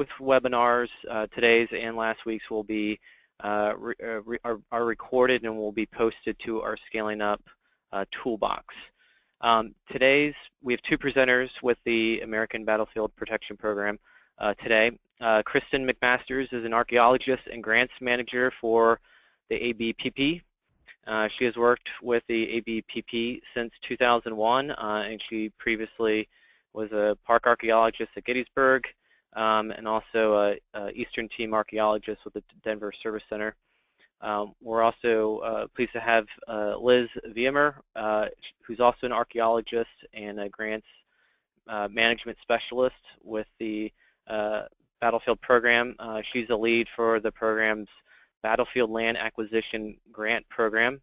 both webinars, today's and last week's, will be are recorded and will be posted to our Scaling Up toolbox. Today's, we have two presenters with the American Battlefield Protection Program today. Kristen McMasters is an archaeologist and grants manager for the ABPP. She has worked with the ABPP since 2001, and she previously was a park archaeologist at Gettysburg, and also a Eastern Team archaeologist with the Denver Service Center. We're also pleased to have Liz Viemer, who's also an archaeologist and a grants management specialist with the Battlefield Program. She's the lead for the program's Battlefield Land Acquisition Grant Program.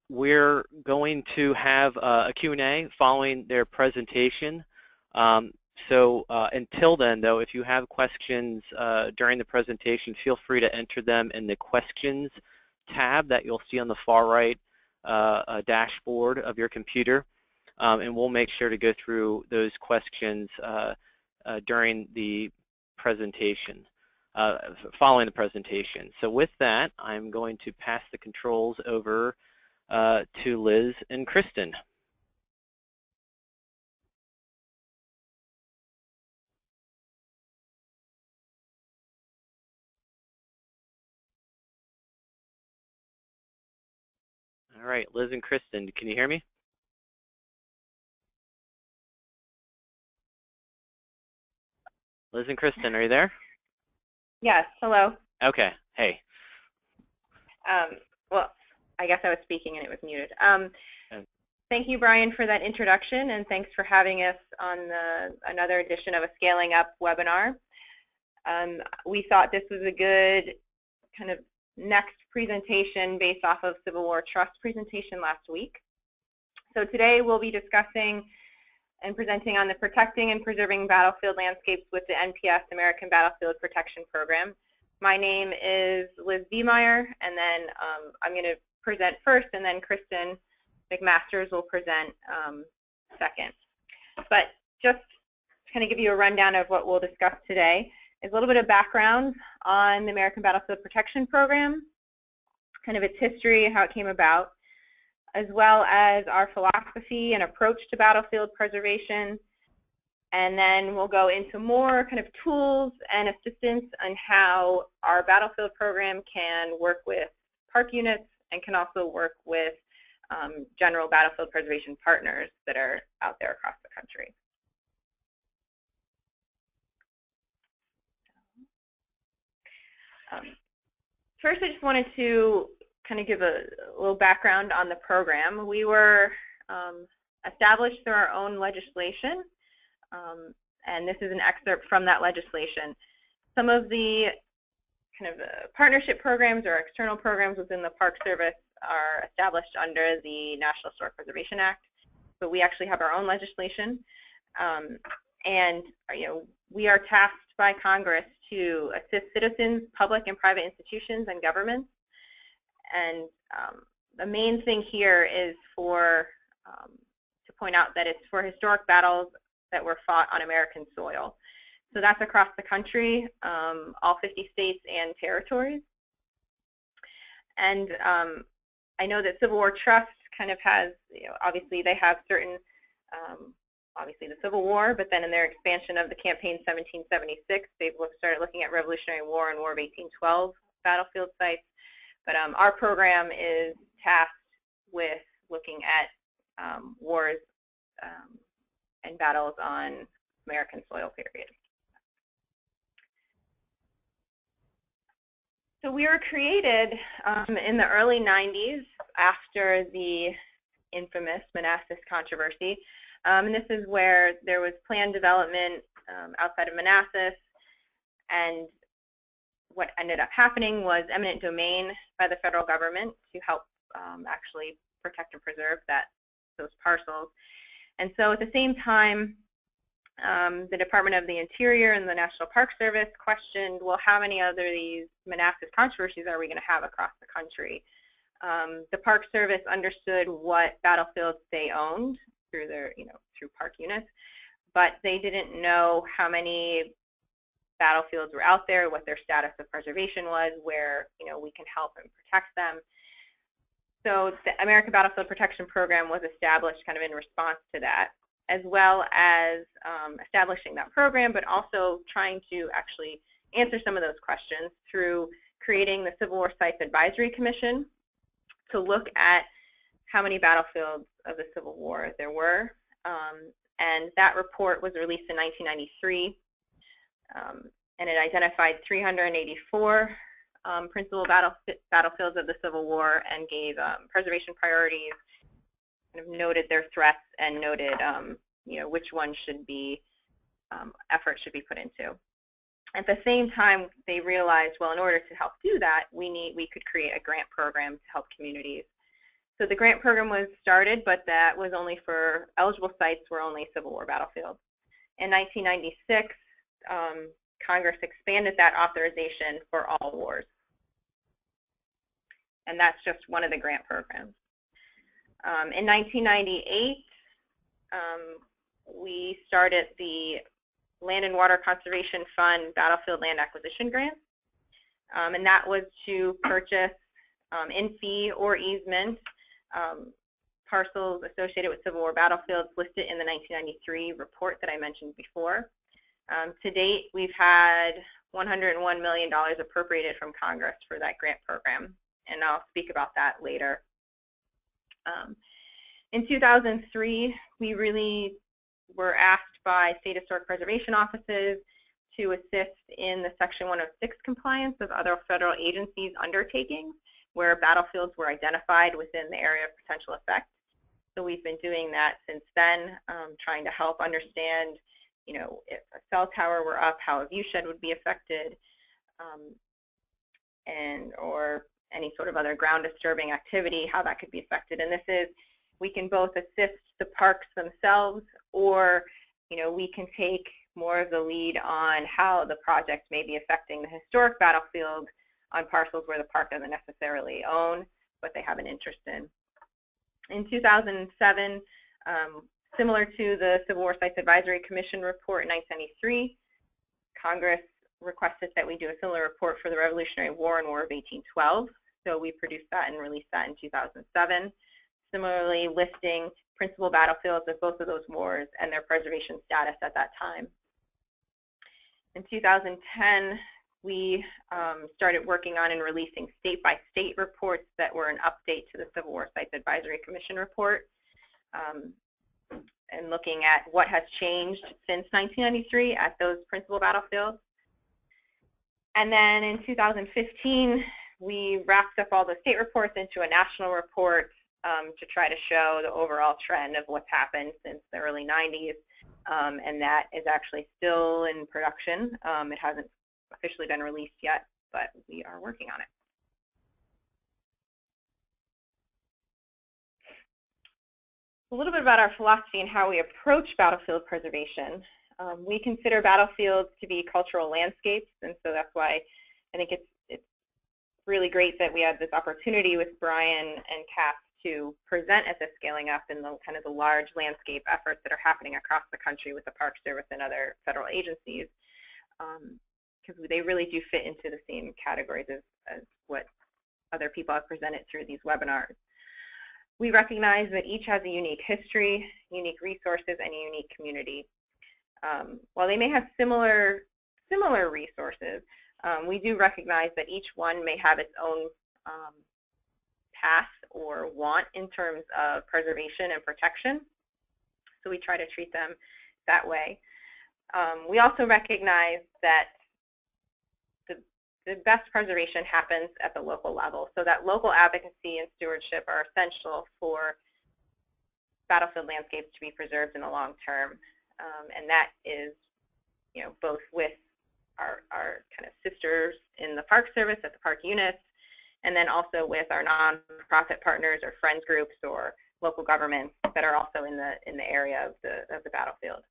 We're going to have a Q&A following their presentation. Until then, though, if you have questions during the presentation, feel free to enter them in the questions tab that you'll see on the far right dashboard of your computer, and we'll make sure to go through those questions during the presentation, following the presentation. So with that, I'm going to pass the controls over to Liz and Kristen. All right, Liz and Kristen, can you hear me? Liz and Kristen, are you there? Yes, hello. Okay, hey. Well, I guess I was speaking and it was muted. Thank you, Brian, for that introduction, and thanks for having us on another edition of a Scaling Up webinar. We thought this was a good kind of next presentation based off of Civil War Trust presentation last week. So today we'll be discussing and presenting on the Protecting and Preserving Battlefield Landscapes with the NPS American Battlefield Protection Program. My name is Liz Viemeyer, and then I'm going to present first, and then Kristen McMasters will present second. But just to kind of give you a rundown of what we'll discuss today is a little bit of background on the American Battlefield Protection Program, kind of its history, how it came about, as well as our philosophy and approach to battlefield preservation. And then we'll go into more kind of tools and assistance on how our battlefield program can work with park units and can also work with general battlefield preservation partners that are out there across the country. First, I just wanted to kind of give a little background on the program. We were established through our own legislation, and this is an excerpt from that legislation. Some of the kind of partnership programs or external programs within the Park Service are established under the National Historic Preservation Act, but we actually have our own legislation, and we are tasked by Congress to assist citizens, public and private institutions, and governments. And the main thing here is to point out that it's for historic battles that were fought on American soil. So that's across the country, all 50 states and territories. And I know that Civil War Trust kind of has, obviously they have certain, obviously the Civil War, but then in their expansion of the campaign 1776, they've started looking at Revolutionary War and War of 1812 battlefield sites. But our program is tasked with looking at wars and battles on American soil, period. So we were created in the early 90s after the infamous Manassas controversy. And this is where there was planned development outside of Manassas, and what ended up happening was eminent domain by the federal government to help actually protect and preserve those parcels. And so at the same time, the Department of the Interior and the National Park Service questioned, well, how many other these Manassas controversies are we going to have across the country? The Park Service understood what battlefields they owned through their, through park units, but they didn't know how many battlefields were out there, what their status of preservation was, where we can help and protect them. So the American Battlefield Protection Program was established kind of in response to that, as well as establishing that program, but also trying to actually answer some of those questions through creating the Civil War Sites Advisory Commission to look at how many battlefields of the Civil War there were. And that report was released in 1993, and it identified 384 principal battlefields of the Civil War and gave preservation priorities, kind of noted their threats, and noted which ones should be effort should be put into. At the same time, they realized, well, in order to help do that, we could create a grant program to help communities. So the grant program was started, but that was only for eligible sites were only Civil War battlefields. In 1996, Congress expanded that authorization for all wars. And that's just one of the grant programs. In 1998, we started the Land and Water Conservation Fund Battlefield Land Acquisition Grant. And that was to purchase in fee or easement parcels associated with Civil War battlefields listed in the 1993 report that I mentioned before. To date, we've had $101 million appropriated from Congress for that grant program, and I'll speak about that later. In 2003, we really were asked by state historic preservation offices to assist in the Section 106 compliance of other federal agencies' undertakings where battlefields were identified within the area of potential effect. So we've been doing that since then, trying to help understand, if a cell tower were up, how a viewshed would be affected, or any sort of other ground disturbing activity, how that could be affected. And this is, we can both assist the parks themselves, or we can take more of the lead on how the project may be affecting the historic battlefield on parcels where the park doesn't necessarily own, but they have an interest in. In 2007, similar to the Civil War Sites Advisory Commission report in 1993, Congress requested that we do a similar report for the Revolutionary War and War of 1812. So we produced that and released that in 2007. Similarly, listing principal battlefields of both of those wars and their preservation status at that time. In 2010, we started working on and releasing state-by-state reports that were an update to the Civil War Sites Advisory Commission report, and looking at what has changed since 1993 at those principal battlefields. And then in 2015, we wrapped up all the state reports into a national report to try to show the overall trend of what's happened since the early 90s, and that is actually still in production. It hasn't officially been released yet, but we are working on it. A little bit about our philosophy and how we approach battlefield preservation. We consider battlefields to be cultural landscapes, and so that's why I think it's really great that we have this opportunity with Brian and Cass to present at the Scaling Up in the kind of the large landscape efforts that are happening across the country with the Park Service and other federal agencies, because they really do fit into the same categories as what other people have presented through these webinars. We recognize that each has a unique history, unique resources, and a unique community. While they may have similar resources, we do recognize that each one may have its own path or want in terms of preservation and protection. So we try to treat them that way. We also recognize that the best preservation happens at the local level, so that local advocacy and stewardship are essential for battlefield landscapes to be preserved in the long term. And that is, both with our kind of sisters in the Park Service at the park units, and then also with our nonprofit partners or friends groups or local governments that are also in the area of the battlefield.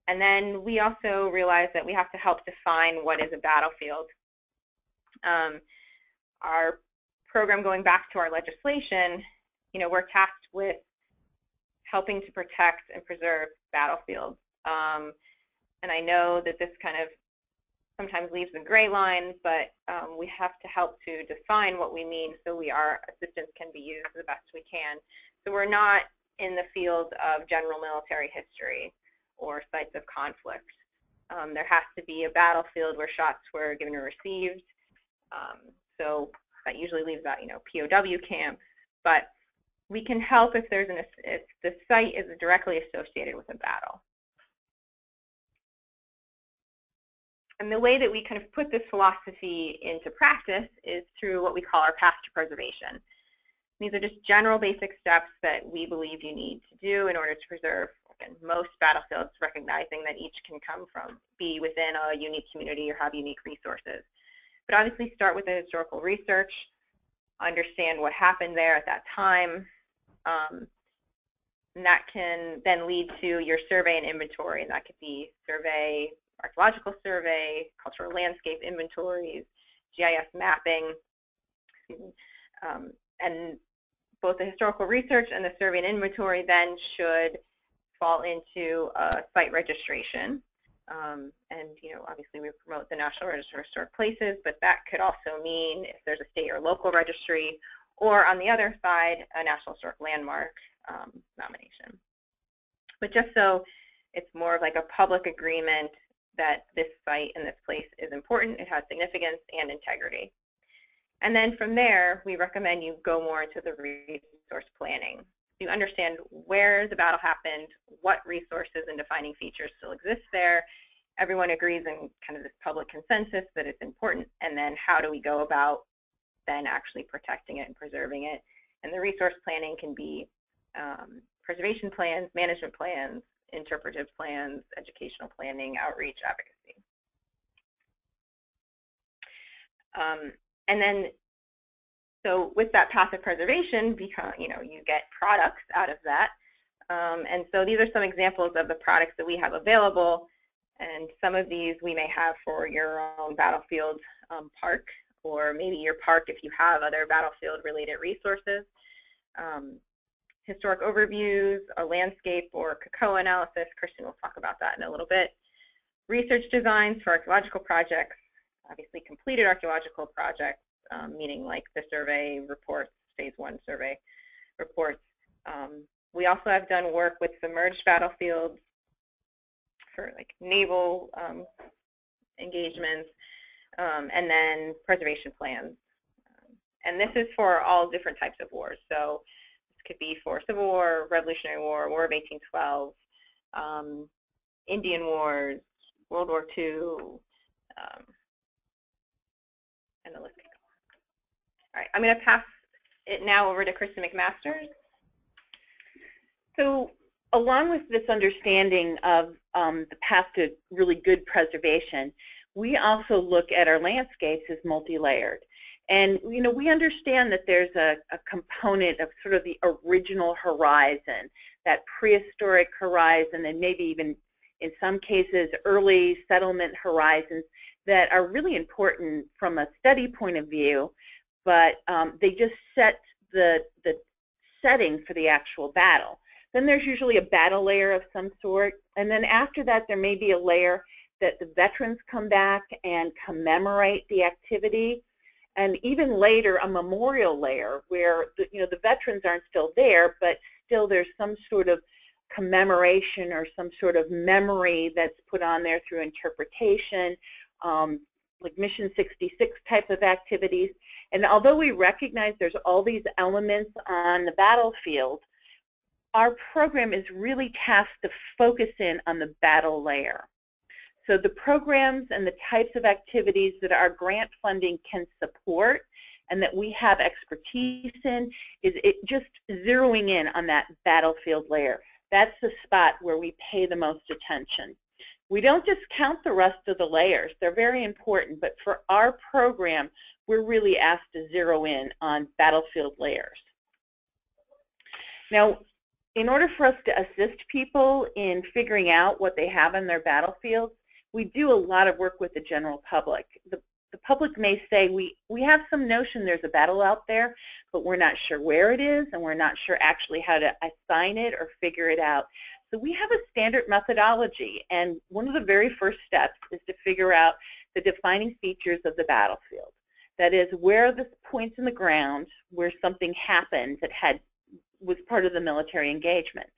And then we also realize that we have to help define what is a battlefield. Our program, going back to our legislation, we're tasked with helping to protect and preserve battlefields. And I know that this kind of sometimes leaves the gray line, but we have to help to define what we mean so our assistance can be used the best we can. So we're not in the field of general military history or sites of conflict. There has to be a battlefield where shots were given or received. So that usually leaves out, POW camps. But we can help if the site is directly associated with a battle. And the way that we kind of put this philosophy into practice is through what we call our Pasture Preservation. These are just general basic steps that we believe you need to do in order to preserve, again, most battlefields, recognizing that each can be within a unique community or have unique resources. But obviously start with the historical research, understand what happened there at that time, and that can then lead to your survey and inventory, and that could be archaeological survey, cultural landscape inventories, GIS mapping, and both the historical research and the survey and inventory then should fall into a site registration. And obviously we promote the National Register of Historic Places, but that could also mean if there's a state or local registry, or on the other side, a National Historic Landmark nomination. But just so it's more of like a public agreement that this site and this place is important, it has significance and integrity. And then from there, we recommend you go more into the resource planning. You understand where the battle happened, what resources and defining features still exist there. Everyone agrees in kind of this public consensus that it's important, and then how do we go about then actually protecting it and preserving it. And the resource planning can be preservation plans, management plans, interpretive plans, educational planning, outreach, advocacy. And then, so with that passive preservation, you get products out of that. And so these are some examples of the products that we have available. And some of these we may have for your own battlefield park, or maybe your park if you have other battlefield-related resources. Historic overviews, a landscape or Katawa analysis. Kristen will talk about that in a little bit. Research designs for archaeological projects, obviously completed archaeological projects, meaning like the survey reports, phase 1 survey reports. We also have done work with submerged battlefields for like naval engagements, and then preservation plans. And this is for all different types of wars. So could be for Civil War, Revolutionary War, War of 1812, Indian Wars, World War II, and the list can go on. All right, I'm going to pass it now over to Kristen McMasters. So along with this understanding of the path to really good preservation, we also look at our landscapes as multi-layered. And we understand that there's a component of sort of the original horizon, that prehistoric horizon, and maybe even in some cases early settlement horizons that are really important from a study point of view, but they just set the setting for the actual battle. Then there's usually a battle layer of some sort, and then after that there may be a layer that the veterans come back and commemorate the activity. And even later, a memorial layer where the veterans aren't still there, but still there's some sort of commemoration or some sort of memory that's put on there through interpretation, like Mission 66 type of activities. And although we recognize there's all these elements on the battlefield, our program is really tasked to focus in on the battle layer. So the programs and the types of activities that our grant funding can support and that we have expertise in is just zeroing in on that battlefield layer. That's the spot where we pay the most attention. We don't discount the rest of the layers. They're very important, but for our program, we're really asked to zero in on battlefield layers. Now, in order for us to assist people in figuring out what they have on their battlefields, we do a lot of work with the general public. The public may say, we have some notion there's a battle out there, but we're not sure where it is, and we're not sure actually how to assign it or figure it out. So we have a standard methodology, and one of the very first steps is to figure out the defining features of the battlefield. That is, where are the points in the ground where something happened that was part of the military engagement.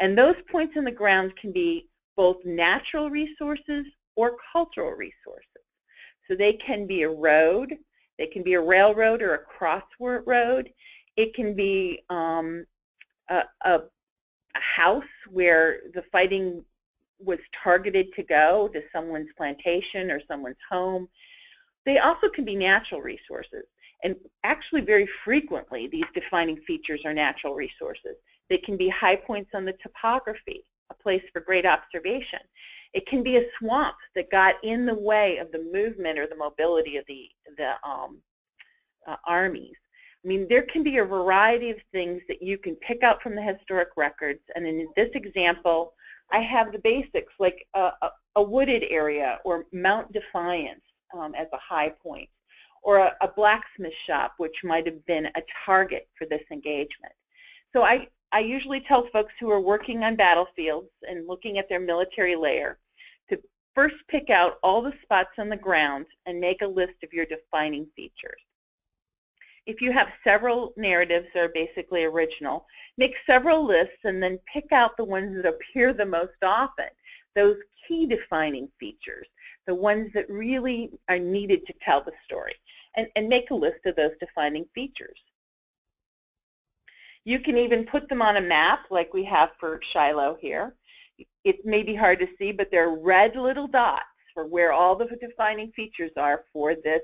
And those points in the ground can be both natural resources or cultural resources. So they can be a road, they can be a railroad or a crossroad road. It can be a house where the fighting was targeted to go to someone's plantation or someone's home. They also can be natural resources. And actually very frequently these defining features are natural resources. They can be high points on the topography, a place for great observation. It can be a swamp that got in the way of the movement or the mobility of the armies. I mean, there can be a variety of things that you can pick out from the historic records. And in this example, I have the basics like a wooded area or Mount Defiance as a high point, or a blacksmith shop, which might have been a target for this engagement. So I usually tell folks who are working on battlefields and looking at their military layer to first pick out all the spots on the ground and make a list of your defining features. If you have several narratives that are basically original, make several lists and then pick out the ones that appear the most often, those key defining features, the ones that really are needed to tell the story, and make a list of those defining features. You can even put them on a map like we have for Shiloh here. It may be hard to see, but there are red little dots for where all the defining features are for this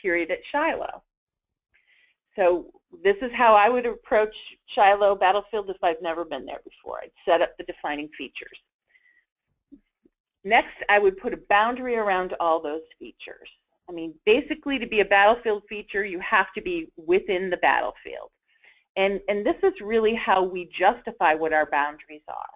period at Shiloh. So this is how I would approach Shiloh battlefield if I've never been there before. I'd set up the defining features. Next, I would put a boundary around all those features. I mean, basically to be a battlefield feature, you have to be within the battlefield. And this is really how we justify what our boundaries are.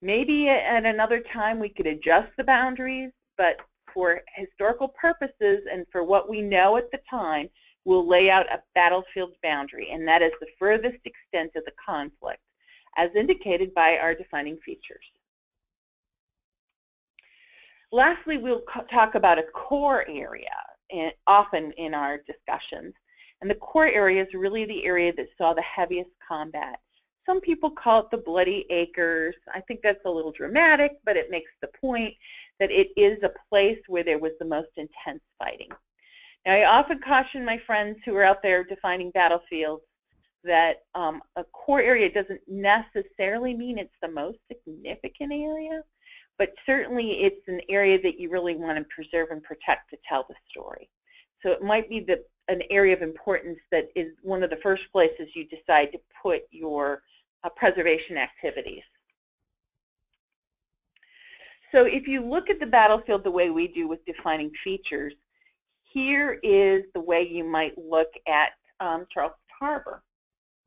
Maybe at another time we could adjust the boundaries, but for historical purposes and for what we know at the time, we'll lay out a battlefield boundary, and that is the furthest extent of the conflict, as indicated by our defining features. Lastly, we'll talk about a core area, often in our discussions. And the core area is really the area that saw the heaviest combat. Some people call it the Bloody Acres. I think that's a little dramatic, but it makes the point that it is a place where there was the most intense fighting. Now, I often caution my friends who are out there defining battlefields that a core area doesn't necessarily mean it's the most significant area, but certainly it's an area that you really want to preserve and protect to tell the story. So it might be an area of importance that is one of the first places you decide to put your preservation activities. So if you look at the battlefield the way we do with defining features, here is the way you might look at Charleston Harbor,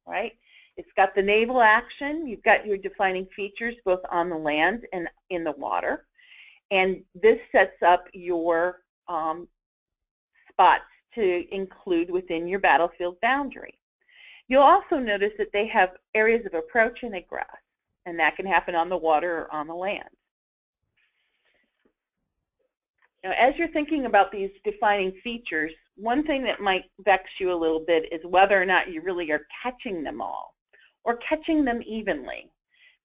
right? It's got the naval action. You've got your defining features both on the land and in the water. And this sets up your spots to include within your battlefield boundary. You'll also notice that they have areas of approach and egress, and that can happen on the water or on the land. Now, as you're thinking about these defining features, one thing that might vex you a little bit is whether or not you really are catching them all or catching them evenly.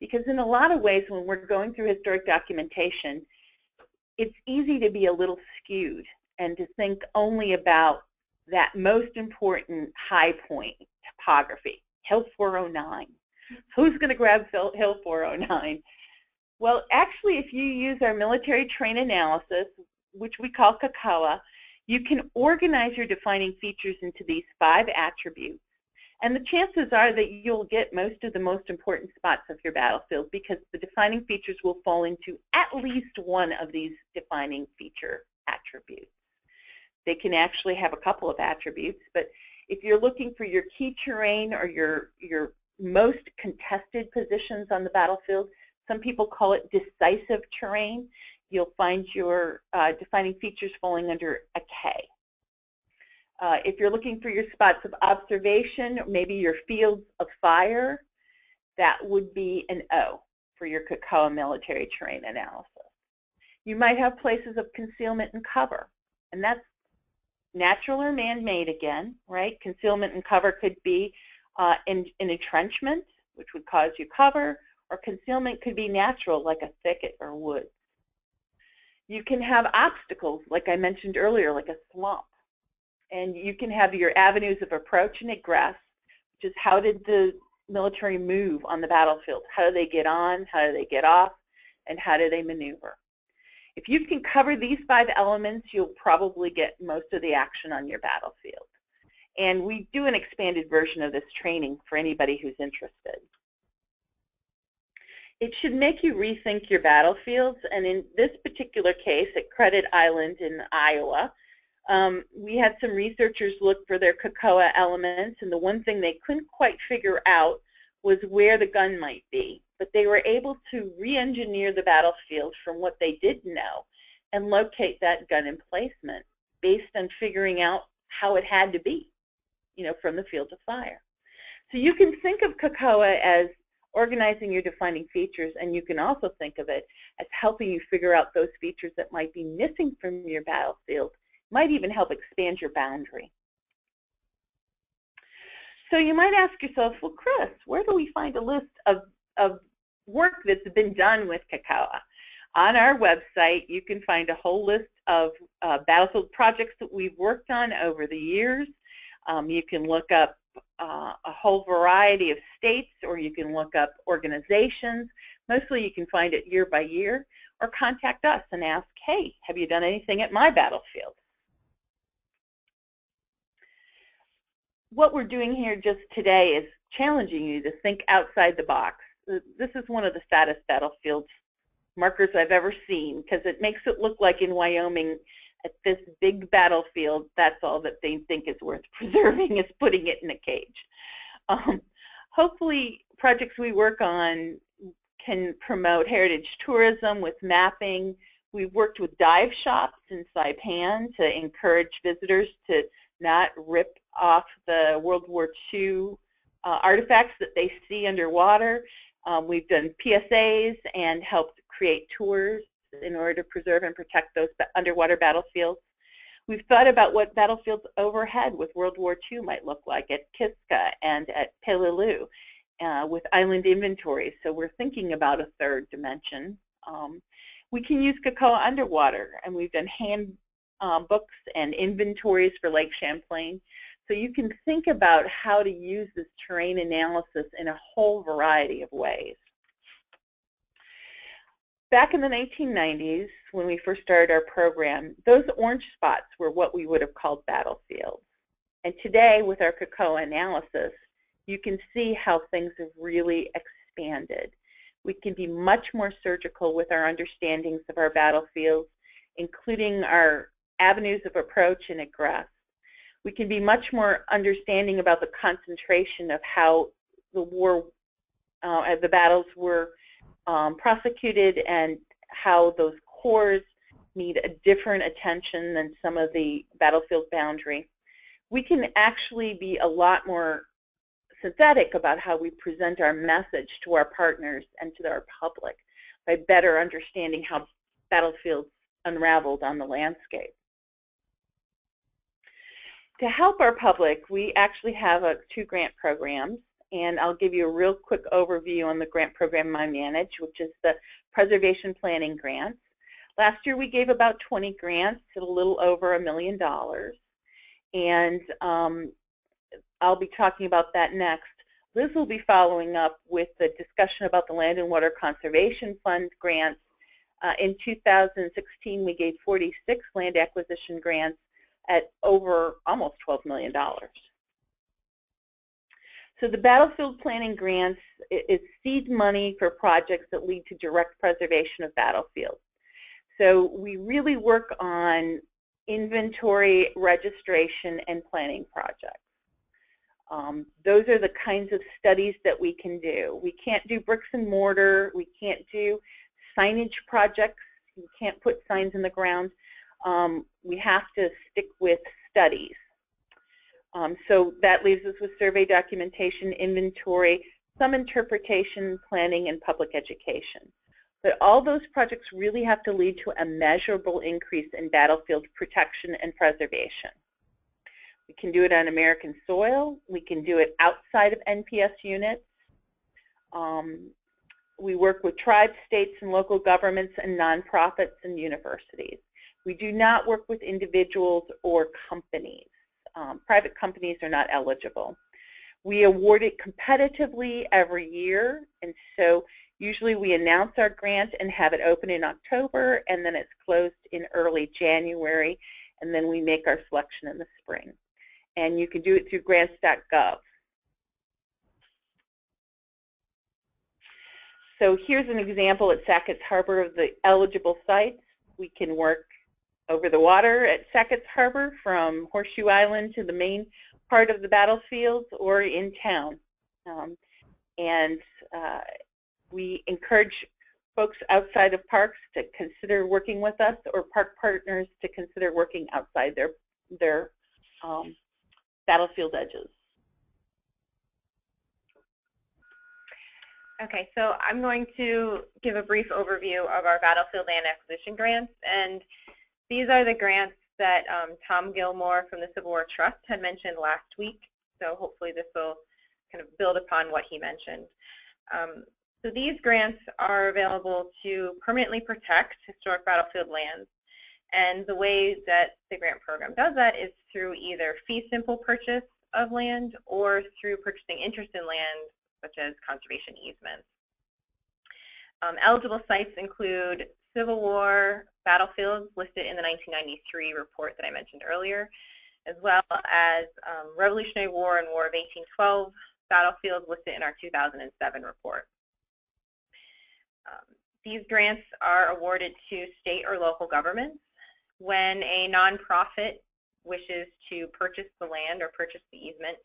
Because in a lot of ways, when we're going through historic documentation, it's easy to be a little skewed and to think only about that most important high point topography, Hill 409. Who's going to grab Hill 409? Well, actually, if you use our military terrain analysis, which we call Katawa, you can organize your defining features into these 5 attributes. And the chances are that you'll get most of the most important spots of your battlefield because the defining features will fall into at least one of these defining feature attributes. They can actually have a couple of attributes, but if you're looking for your key terrain or your most contested positions on the battlefield, some people call it decisive terrain, you'll find your defining features falling under a K. If you're looking for your spots of observation, maybe your fields of fire, that would be an O for your Katawa military terrain analysis. You might have places of concealment and cover, and that's natural or man-made again, right? Concealment and cover could be in entrenchment, which would cause you cover, or concealment could be natural, like a thicket or woods. You can have obstacles, like I mentioned earlier, like a swamp. And you can have your avenues of approach and egress, which is how did the military move on the battlefield? How do they get on? How do they get off? And how do they maneuver? If you can cover these 5 elements, you'll probably get most of the action on your battlefield. And we do an expanded version of this training for anybody who's interested. It should make you rethink your battlefields, and in this particular case at Credit Island in Iowa, we had some researchers look for their Katawa elements, and the one thing they couldn't quite figure out was where the gun might be. But they were able to re-engineer the battlefield from what they did know and locate that gun emplacement based on figuring out how it had to be, you know, from the field of fire. So you can think of Katawa as organizing your defining features, and you can also think of it as helping you figure out those features that might be missing from your battlefield, might even help expand your boundary. So you might ask yourself, well, Chris, where do we find a list of work that's been done with Katawa? On our website, you can find a whole list of battlefield projects that we've worked on over the years. You can look up a whole variety of states, or you can look up organizations. Mostly you can find it year by year, or contact us and ask, hey, have you done anything at my battlefield? What we're doing here just today is challenging you to think outside the box. This is one of the saddest battlefield markers I've ever seen, because it makes it look like in Wyoming at this big battlefield, that's all that they think is worth preserving is putting it in a cage. Hopefully projects we work on can promote heritage tourism with mapping. We've worked with dive shops in Saipan to encourage visitors to not rip off the World War II artifacts that they see underwater. We've done PSAs and helped create tours in order to preserve and protect those underwater battlefields. We've thought about what battlefields overhead with World War II might look like at Kiska and at Peleliu with island inventories. So we're thinking about a third dimension. We can use Katawa underwater, and we've done hand books and inventories for Lake Champlain. So you can think about how to use this terrain analysis in a whole variety of ways. Back in the 1990s, when we first started our program, those orange spots were what we would have called battlefields. And today, with our Katawa analysis, you can see how things have really expanded. We can be much more surgical with our understandings of our battlefields, including our avenues of approach and egress. We can be much more understanding about the concentration of how the battles were prosecuted, and how those cores need a different attention than some of the battlefield boundary. We can actually be a lot more synthetic about how we present our message to our partners and to our public by better understanding how battlefields unraveled on the landscape. To help our public, we actually have 2 grant programs. And I'll give you a real quick overview on the grant program I manage, which is the Preservation Planning Grants. Last year we gave about 20 grants at a little over $1 million. And I'll be talking about that next. Liz will be following up with the discussion about the Land and Water Conservation Fund grants. In 2016 we gave 46 land acquisition grants at over almost $12 million. So the battlefield planning grants is seed money for projects that lead to direct preservation of battlefields. So we really work on inventory, registration, and planning projects. Those are the kinds of studies that we can do. We can't do bricks and mortar. We can't do signage projects. We can't put signs in the ground. We have to stick with studies. So that leaves us with survey documentation, inventory, some interpretation, planning, and public education. But all those projects really have to lead to a measurable increase in battlefield protection and preservation. We can do it on American soil. We can do it outside of NPS units. We work with tribes, states, and local governments and nonprofits and universities. We do not work with individuals or companies. Private companies are not eligible. We award it competitively every year, and so usually we announce our grant and have it open in October, and then it's closed in early January, and then we make our selection in the spring. And you can do it through grants.gov. So here's an example at Sackett's Harbor of the eligible sites. We can work over the water at Sackett's Harbor from Horseshoe Island to the main part of the battlefields, or in town. We encourage folks outside of parks to consider working with us, or park partners to consider working outside their battlefield edges. Okay, so I'm going to give a brief overview of our battlefield land acquisition grants, and these are the grants that Tom Gilmore from the Civil War Trust had mentioned last week, so hopefully this will kind of build upon what he mentioned. So these grants are available to permanently protect historic battlefield lands, and the way that the grant program does that is through either fee simple purchase of land or through purchasing interest in land, such as conservation easements. Eligible sites include Civil War battlefields listed in the 1993 report that I mentioned earlier, as well as Revolutionary War and War of 1812 battlefields listed in our 2007 report. These grants are awarded to state or local governments when a nonprofit wishes to purchase the land or purchase the easement.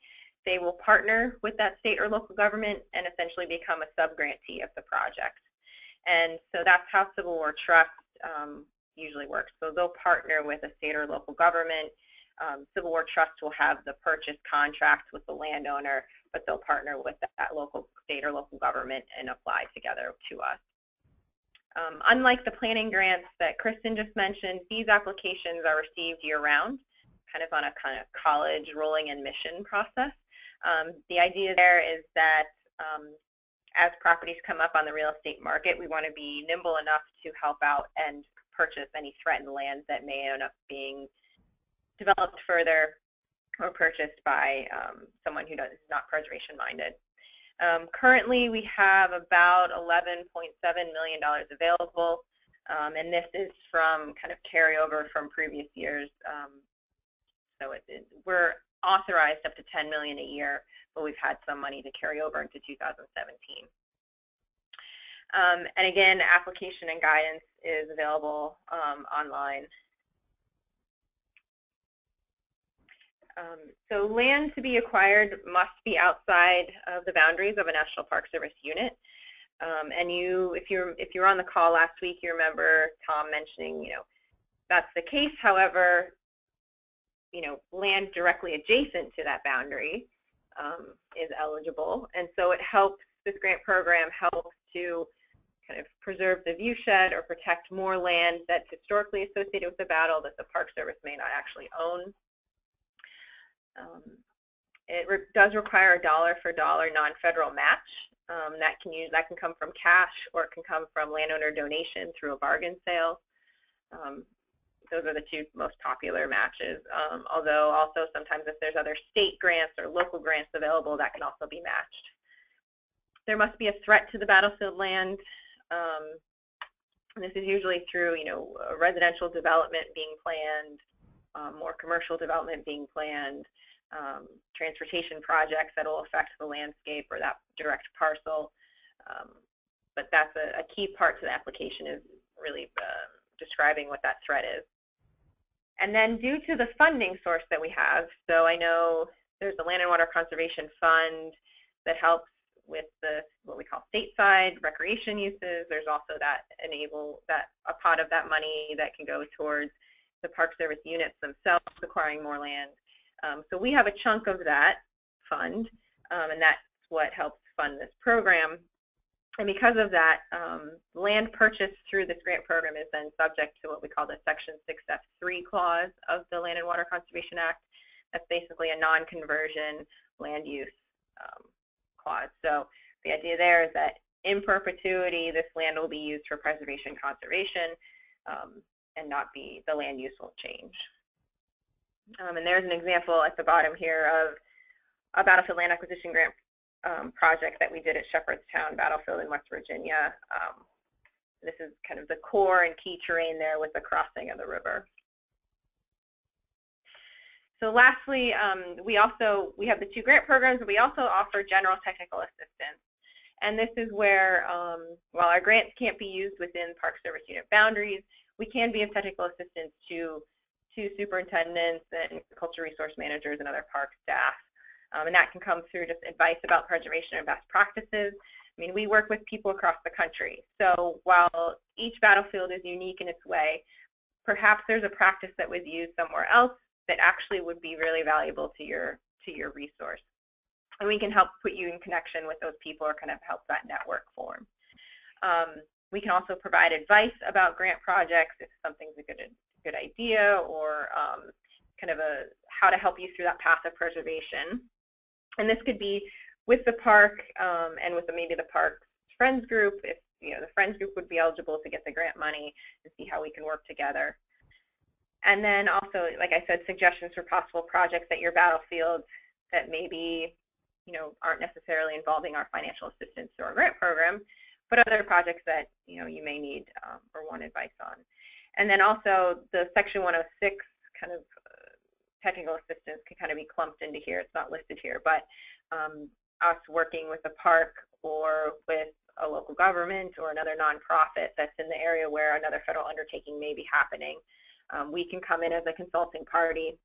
They will partner with that state or local government and essentially become a sub-grantee of the project. And so that's how Civil War Trust usually works. So they'll partner with a state or local government. Civil War Trust will have the purchase contract with the landowner, but they'll partner with that local state or local government and apply together to us. Unlike the planning grants that Kristen just mentioned, these applications are received year-round, kind of on a kind of college rolling admission process. The idea there is that as properties come up on the real estate market, we want to be nimble enough to help out and purchase any threatened land that may end up being developed further or purchased by someone who is not preservation-minded. Currently, we have about $11.7 million available, and this is from kind of carryover from previous years. We're authorized up to $10 million a year, but we've had some money to carry over into 2017. And again, application and guidance is available online. So land to be acquired must be outside of the boundaries of a National Park Service unit. And if you're on the call last week, you remember Tom mentioning, that's the case. However, land directly adjacent to that boundary is eligible, and so it helps. This grant program helps to kind of preserve the viewshed or protect more land that's historically associated with the battle that the Park Service may not actually own. It does require a dollar-for-dollar non-federal match. That can come from cash, or it can come from landowner donation through a bargain sale. Those are the two most popular matches, although also sometimes if there's other state grants or local grants available, that can also be matched. There must be a threat to the battlefield land. This is usually through, residential development being planned, more commercial development being planned, transportation projects that will affect the landscape or that direct parcel. But that's a key part to the application, is really describing what that threat is. And then due to the funding source that we have, so I know there's the Land and Water Conservation Fund that helps with what we call stateside recreation uses. There's also a pot of that money that can go towards the Park Service units themselves acquiring more land. So we have a chunk of that fund, and that's what helps fund this program. And because of that, land purchased through this grant program is then subject to what we call the Section 6F3 clause of the Land and Water Conservation Act. That's basically a non-conversion land use clause. So the idea there is that in perpetuity, this land will be used for preservation and conservation, and the land use won't change. And there's an example at the bottom here of a battlefield land acquisition grant project that we did at Shepherdstown Battlefield in West Virginia. This is kind of the core and key terrain there with the crossing of the river. So lastly, we have the 2 grant programs, but we also offer general technical assistance. And this is where, while our grants can't be used within Park Service unit boundaries, we can be of technical assistance to superintendents and cultural resource managers and other park staff. And that can come through just advice about preservation and best practices. I mean, we work with people across the country. So while each battlefield is unique in its way, perhaps there's a practice that was used somewhere else that actually would be really valuable to your resource. And we can help put you in connection with those people or kind of help that network form. We can also provide advice about grant projects if something's a good idea, or kind of how to help you through that path of preservation. And this could be with the park and with maybe the park's friends group, if the friends group would be eligible to get the grant money, and see how we can work together. And then also, like I said, suggestions for possible projects at your battlefield that maybe aren't necessarily involving our financial assistance or our grant program, but other projects that you may need or want advice on. And then also the Section 106 kind of technical assistance can kind of be clumped into here. It's not listed here, but us working with a park or with a local government or another nonprofit that's in the area where another federal undertaking may be happening. We can come in as a consulting party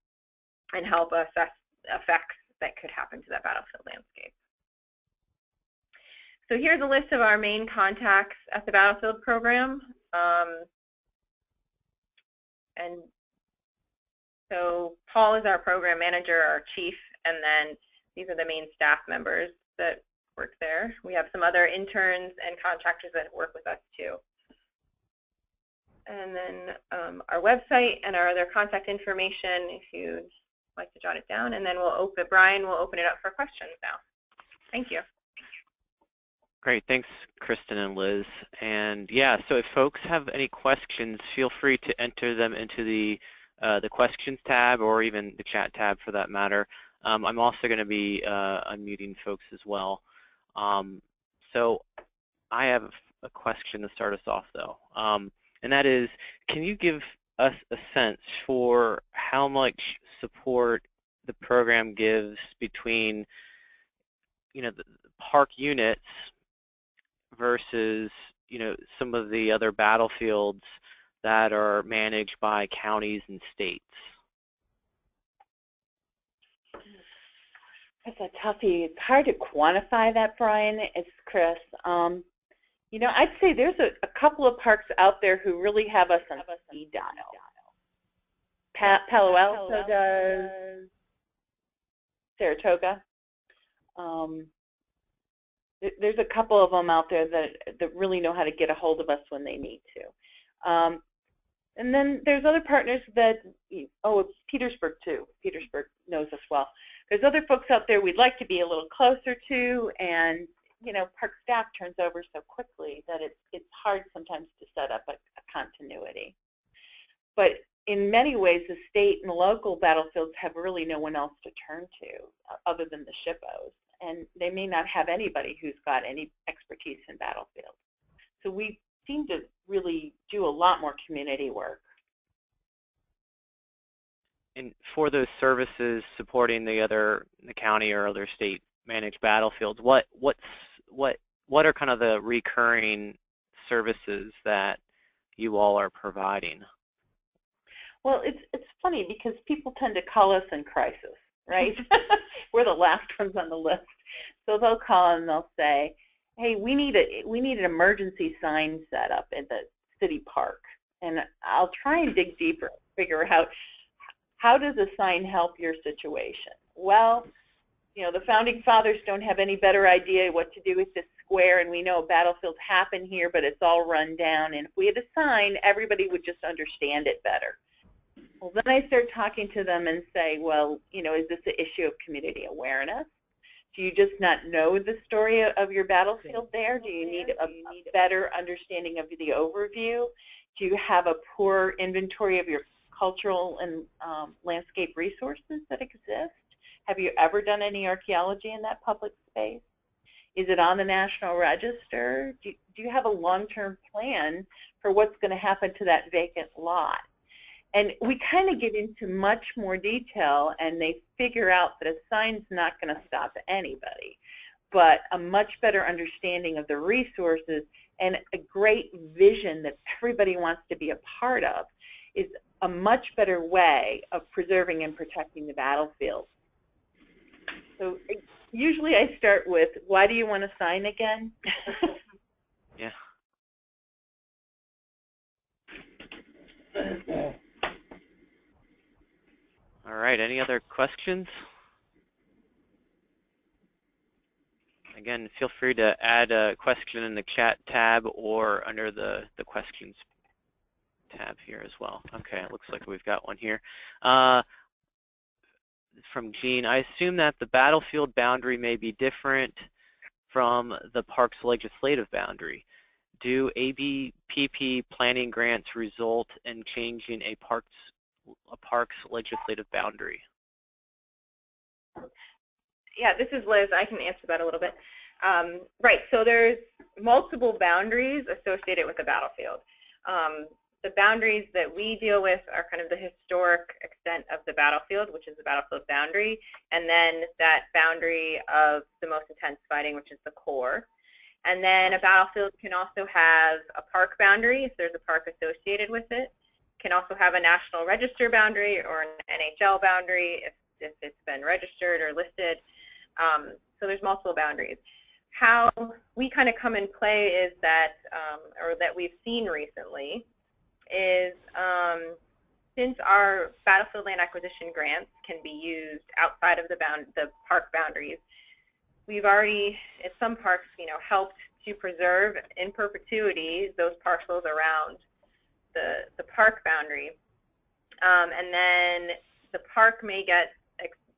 and help assess effects that could happen to that battlefield landscape. So here's a list of our main contacts at the battlefield program. And so Paul is our program manager, our chief, and then these are the main staff members that work there. We have some other interns and contractors that work with us too. And then our website and our other contact information if you'd like to jot it down, and then Brian will open it up for questions now. Thank you. Great, thanks Kristen and Liz. And yeah, so if folks have any questions, feel free to enter them into the questions tab or even the chat tab for that matter. I'm also going to be unmuting folks as well. So I have a question to start us off though, and that is, can you give us a sense for how much support the program gives between the park units versus some of the other battlefields that are managed by counties and states? That's a toughie. It's hard to quantify that, Brian. It's Chris. I'd say there's a couple of parks out there who really have us on speed dial. Palo Alto does, Saratoga. There's a couple of them out there that really know how to get a hold of us when they need to. And then there's other partners that, it's Petersburg too. Petersburg knows us well. There's other folks out there we'd like to be a little closer to, and park staff turns over so quickly that it's hard sometimes to set up a continuity. But in many ways, the state and the local battlefields have really no one else to turn to other than the SHPOs. And they may not have anybody who's got any expertise in battlefields. So we seem to really do a lot more community work. And for those services supporting the county or other state managed battlefields, what are kind of the recurring services that you all are providing? Well, it's funny because people tend to call us in crisis, right? We're the last ones on the list. So they'll call and they'll say, hey, we need an emergency sign set up in the city park. And I'll try and dig deeper, figure out how does a sign help your situation? Well, the founding fathers don't have any better idea what to do with this square and we know battlefields happen here, but it's all run down. And if we had a sign, everybody would just understand it better. Well, then I start talking to them and say, well, you know, is this an issue of community awareness? Do you just not know the story of your battlefield there? Do you need a better understanding of the overview? Do you have a poor inventory of your cultural and landscape resources that exist? Have you ever done any archaeology in that public space? Is it on the National Register? Do you have a long-term plan for what's going to happen to that vacant lot? And we kind of get into much more detail, and they figure out that a sign's not going to stop anybody, but a much better understanding of the resources and a great vision that everybody wants to be a part of is a much better way of preserving and protecting the battlefield. So usually I start with, why do you want to sign again? Yeah. All right, any other questions? Again, feel free to add a question in the chat tab or under the questions tab here as well. Okay, it looks like we've got one here. From Jean, I assume that the battlefield boundary may be different from the park's legislative boundary. Do ABPP planning grants result in changing a park's legislative boundary? Yeah, this is Liz. I can answer that a little bit. Right, so there's multiple boundaries associated with the battlefield. The boundaries that we deal with are kind of the historic extent of the battlefield, which is the battlefield boundary, and then that boundary of the most intense fighting, which is the core. And then a battlefield can also have a park boundary if there's a park associated with it. Can also have a National Register boundary or an NHL boundary if it's been registered or listed. So there's multiple boundaries. How we kind of come in play is that, or that we've seen recently, is since our battlefield land acquisition grants can be used outside of the park boundaries, we've already, at some parks, helped to preserve in perpetuity those parcels around the park boundary. And then the park may get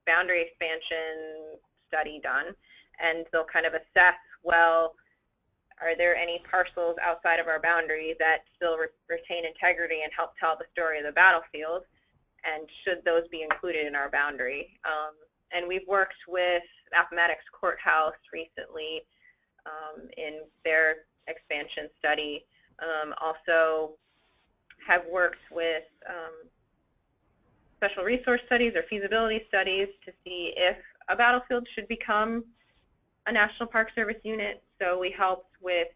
boundary expansion study done, and they'll kind of assess, well, are there any parcels outside of our boundary that still retain integrity and help tell the story of the battlefield, and should those be included in our boundary? And we've worked with Appomattox Courthouse recently in their expansion study. Also have worked with special resource studies or feasibility studies to see if a battlefield should become a National Park Service unit. So we helped with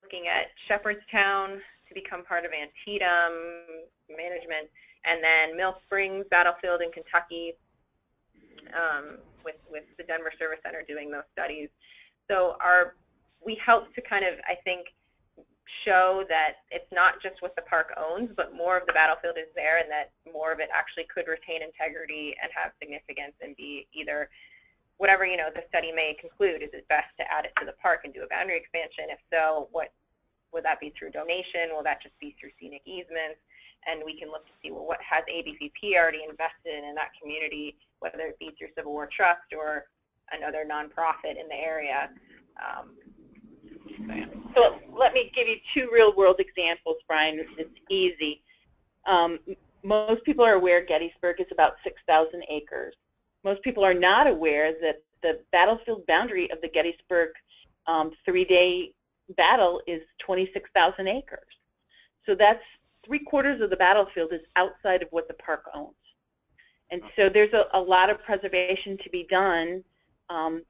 looking at Shepherdstown to become part of Antietam management, and then Mill Springs Battlefield in Kentucky with the Denver Service Center doing those studies. So we help to kind of, I think, show that it's not just what the park owns, but more of the battlefield is there, and that more of it actually could retain integrity and have significance and be either whatever the study may conclude. Is it best to add it to the park and do a boundary expansion? If so, what would that be, through donation? Will that just be through scenic easements? And we can look to see, well, what has ABPP already invested in that community, whether it be through Civil War Trust or another nonprofit in the area. So let me give you two real-world examples, Brian. It's easy. Most people are aware Gettysburg is about 6,000 acres. Most people are not aware that the battlefield boundary of the Gettysburg three-day battle is 26,000 acres. So that's 3/4 of the battlefield is outside of what the park owns. And so there's a lot of preservation to be done.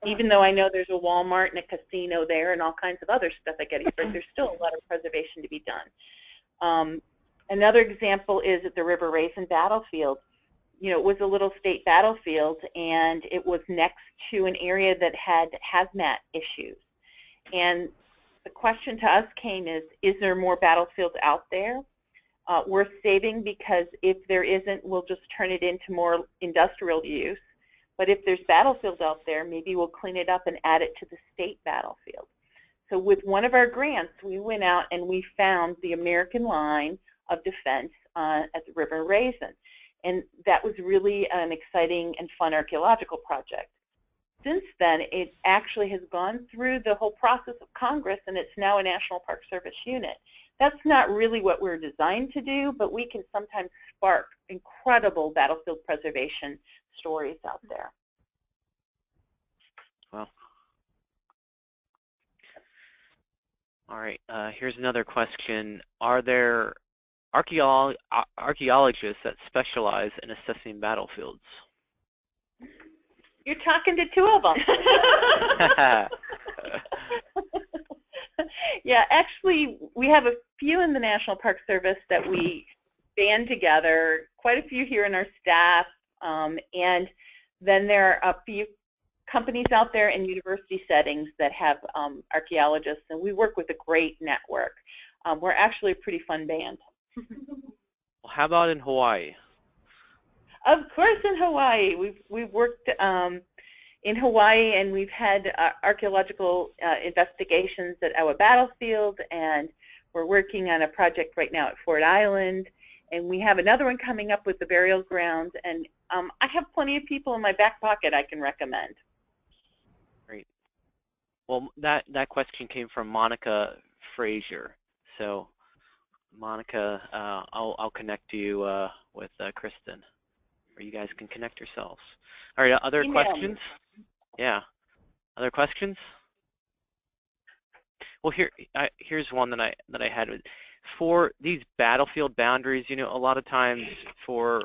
Even though I know there's a Walmart and a casino there and all kinds of other stuff at Gettysburg, there's still a lot of preservation to be done. Another example is at the River Raisin battlefield. It was a little state battlefield, and it was next to an area that had hazmat issues. And the question to us came is there more battlefields out there worth saving? Because if there isn't, we'll just turn it into more industrial use. But if there's battlefield out there, maybe we'll clean it up and add it to the state battlefield. So with one of our grants, we went out and we found the American line of defense at the River Raisin. And that was really an exciting and fun archaeological project. Since then, it actually has gone through the whole process of Congress, and it's now a National Park Service unit. That's not really what we're designed to do, but we can sometimes spark incredible battlefield preservation stories out there. Well, all right, here's another question. Are there archaeologists that specialize in assessing battlefields? You're talking to two of them. Yeah, actually, we have a few in the National Park Service that we band together, quite a few here in our staff, and then there are a few companies out there in university settings that have archaeologists, and we work with a great network. We're actually a pretty fun band. Well, how about in Hawaii? Of course, in Hawaii. We've worked in Hawaii, and we've had archaeological investigations at our battlefield, and we're working on a project right now at Fort Island, and we have another one coming up with the burial ground, and I have plenty of people in my back pocket I can recommend. Great. Well, that question came from Monica Frazier. So, Monica, I'll connect you with Kristen, or you guys can connect yourselves. All right, other questions? Yeah, other questions? Well, here's one that I had. For these battlefield boundaries, you know, a lot of times for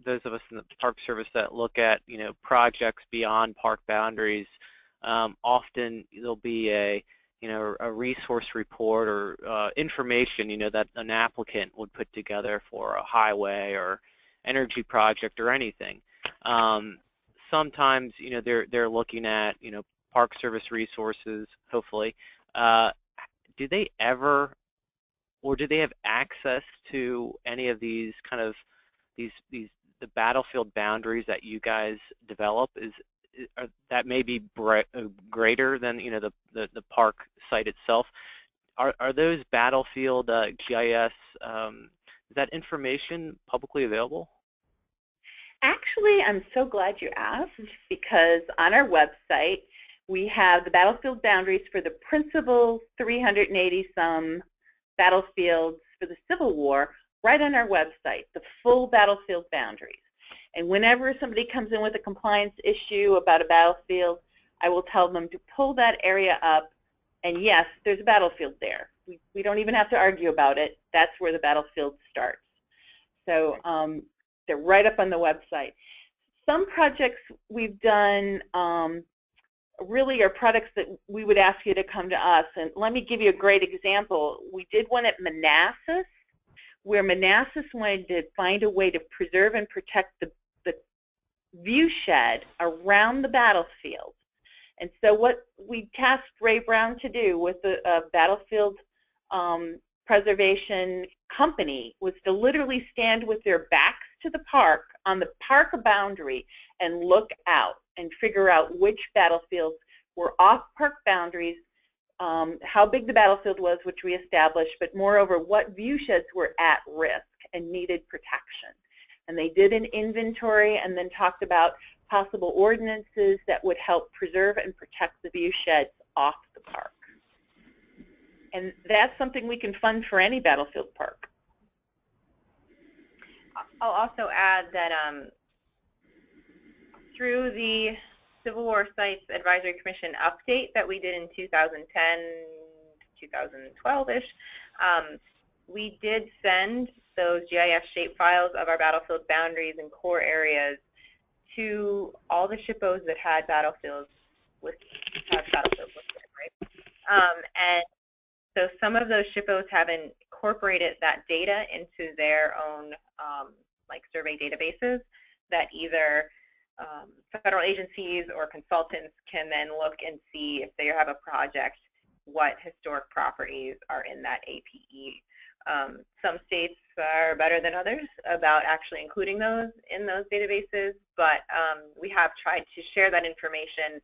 those of us in the Park Service that look at, you know, projects beyond park boundaries, often there'll be a resource report or information, you know, that an applicant would put together for a highway or energy project or anything. Sometimes, you know, they're looking at, you know, Park Service resources, hopefully. Do they ever, or do they have access to any of these kind of the battlefield boundaries that you guys develop? That may be greater than, you know, the park site itself. Are those battlefield GIS, is that information publicly available? Actually, I'm so glad you asked, because on our website we have the battlefield boundaries for the principal 380-some battlefields for the Civil War right on our website, the full battlefield boundaries. And whenever somebody comes in with a compliance issue about a battlefield, I will tell them to pull that area up, and yes, there's a battlefield there. We don't even have to argue about it. That's where the battlefield starts. So they're right up on the website. Some projects we've done really are products that we would ask you to come to us. And let me give you a great example. We did one at Manassas, where Manassas wanted to find a way to preserve and protect the view shed around the battlefield. And so what we tasked Ray Brown to do with the battlefield preservation company was to literally stand with their backs to the park on the park boundary and look out and figure out which battlefields were off park boundaries, how big the battlefield was, which we established, but moreover, what view sheds were at risk and needed protection. And they did an inventory and then talked about possible ordinances that would help preserve and protect the view sheds off the park. And that's something we can fund for any battlefield park. I'll also add that through the Civil War Sites Advisory Commission update that we did in 2010, 2012-ish, we did send those GIS shape files of our battlefield boundaries and core areas to all the SHPOs that had battlefields listed, right? And so some of those SHPOs have incorporated that data into their own like survey databases that either federal agencies or consultants can then look and see if they have a project what historic properties are in that APE. Some states are better than others about actually including those in those databases, but we have tried to share that information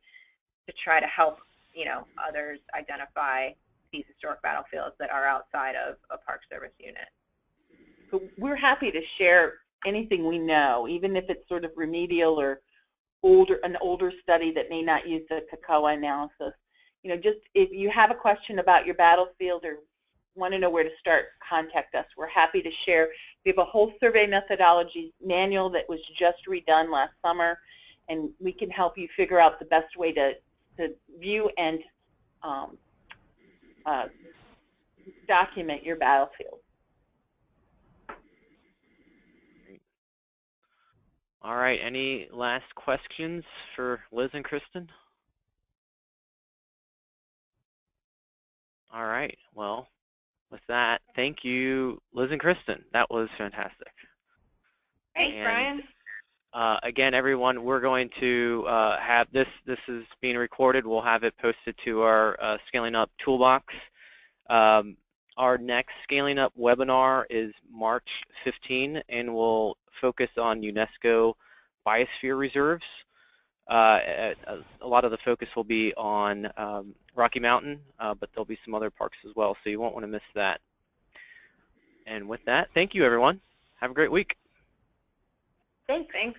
to try to help, others identify these historic battlefields that are outside of a Park Service unit. So we're happy to share anything we know, even if it's sort of remedial or an older study that may not use the Katawa analysis. Just if you have a question about your battlefield or want to know where to start, contact us. We're happy to share. We have a whole survey methodology manual that was just redone last summer, and we can help you figure out the best way to view and document your battlefield. All right, any last questions for Liz and Kristen? All right, well, with that, thank you, Liz and Kristen. That was fantastic. Thanks, Brian. Again, everyone, we're going to have this is being recorded. We'll have it posted to our Scaling Up Toolbox. Our next Scaling Up webinar is March 15, and we'll focus on UNESCO biosphere reserves. A lot of the focus will be on Rocky Mountain, but there'll be some other parks as well, so you won't want to miss that. And with that, thank you, everyone. Have a great week. Thanks.